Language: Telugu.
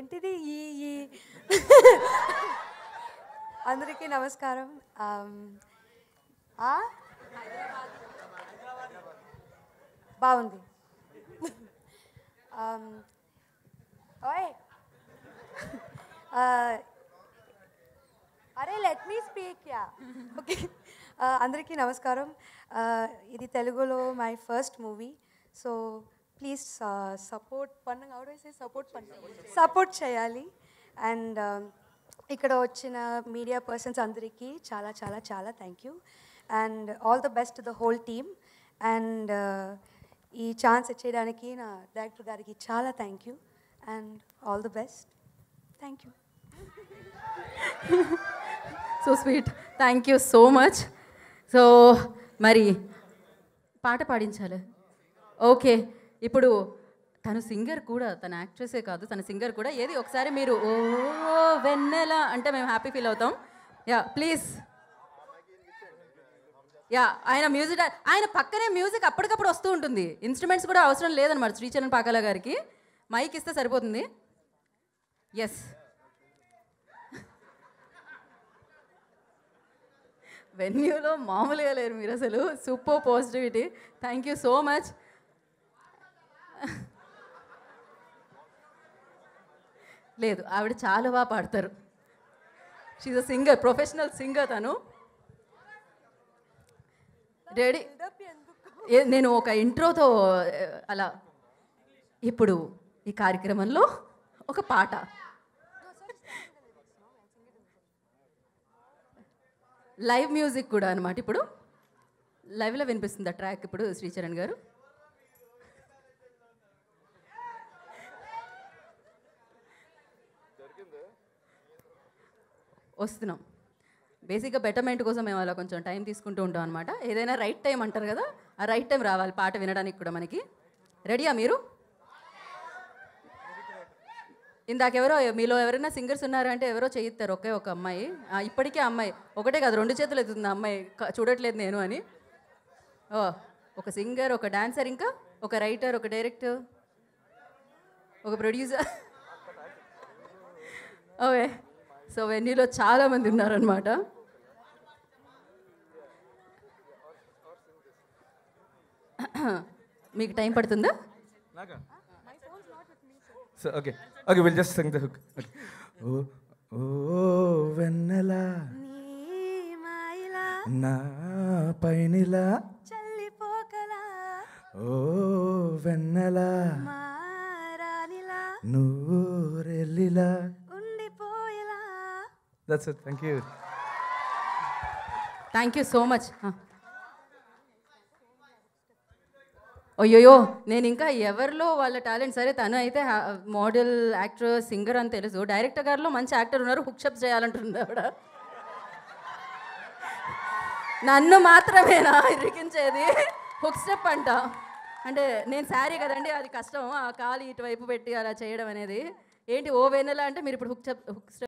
ఏంటిది ఈ ఈ అందరికీ నమస్కారం. బాగుంది. ఓయ్ అరే let me speak. Yeah okay. అందరికీ నమస్కారం. ఇది తెలుగులో my first movie. So please support support చేయాలి. అండ్ ఇక్కడ వచ్చిన మీడియా పర్సన్స్ అందరికీ చాలా చాలా చాలా thank you. And all the best to the whole team. And ఈ ఛాన్స్ ఇచ్చేయడానికి నా డైరెక్టర్ గారికి చాలా thank you. And all the best. Thank you. So sweet. Thank you so much. So మరి పాట పాడించాలి. ఓకే, ఇప్పుడు తను సింగర్ కూడా, తన యాక్ట్రెసే కాదు, తన సింగర్ కూడా. ఏది ఒకసారి మీరు ఓ వెన్నెల అంటే మేము హ్యాపీ ఫీల్ అవుతాం. Yeah please. యా ఆయన మ్యూజిక్, ఆయన పక్కనే మ్యూజిక్ అప్పటికప్పుడు వస్తూ ఉంటుంది. ఇన్స్ట్రుమెంట్స్ కూడా అవసరం లేదన్నమాట శ్రీచరణ్ పాకాల గారికి. మైక్ ఇస్తే సరిపోతుంది. ఎస్, వెన్యూలో మామూలుగా లేరు మీరు అసలు. Super positivity. Thank you so much. లేదు, ఆవిడ చాలా బాగా పాడతారు. She's a singer, professional singer తను. రెడీ? నేను ఒక ఇంట్రోతో అలా. ఇప్పుడు ఈ కార్యక్రమంలో ఒక పాట. లైవ్ మ్యూజిక్ కూడా అనమాట. ఇప్పుడు లైవ్లో వినిపిస్తుంది ఆ ట్రాక్. ఇప్పుడు శ్రీచరణ్ గారు వస్తున్నాం. బేసిక్గా బెటర్మెంట్ కోసం మేము అలా కొంచెం టైం తీసుకుంటూ ఉంటాం అనమాట. ఏదైనా రైట్ టైం అంటారు కదా, ఆ రైట్ టైం రావాలి పాట వినడానికి కూడా మనకి. రెడీయా మీరు? ఇందాకెవరో మీలో ఎవరైనా సింగర్స్ ఉన్నారంటే ఎవరో చేయిస్తారు. ఒకే ఒక అమ్మాయి, ఇప్పటికే అమ్మాయి ఒకటే కాదు 2 చేతులు ఎత్తుతుంది అమ్మాయి, చూడట్లేదు నేను అని. ఓ, ఒక సింగర్, ఒక డాన్సర్, ఇంకా ఒక రైటర్, ఒక డైరెక్టర్, ఒక ప్రొడ్యూసర్. ఓకే, సో వెన్యూలో చాలామంది ఉన్నారనమాట. మీకు టైం పడుతుందా? So, okay, we'll just sing the hook. Okay. Oh, oh, వెన్నెల నా పైనిలా చల్లిపోకలా, ఓ వెన్నెల నూరెల్లిలా ఉండిపోయేలా. That's it. Thank you. Thank you so much. అయ్యోయో, నేను ఇంకా ఎవరిలో వాళ్ళ టాలెంట్. సరే, తను అయితే మోడల్, యాక్టర్, సింగర్ అని తెలుసు. డైరెక్టర్ గారిలో మంచి యాక్టర్ ఉన్నారు, హుక్షప్ చేయాలంటుంది ఆవిడ. నన్ను మాత్రమేనా ఇరికించేది? హుక్ స్టెప్ అంట. అంటే నేను శారీ కదండి, అది కష్టం. ఆ కాలు ఇటువైపు పెట్టి అలా చేయడం అనేది. ఏంటి ఓ వెన్నెల అంటే మీరు ఇప్పుడు హుక్ స్టెప్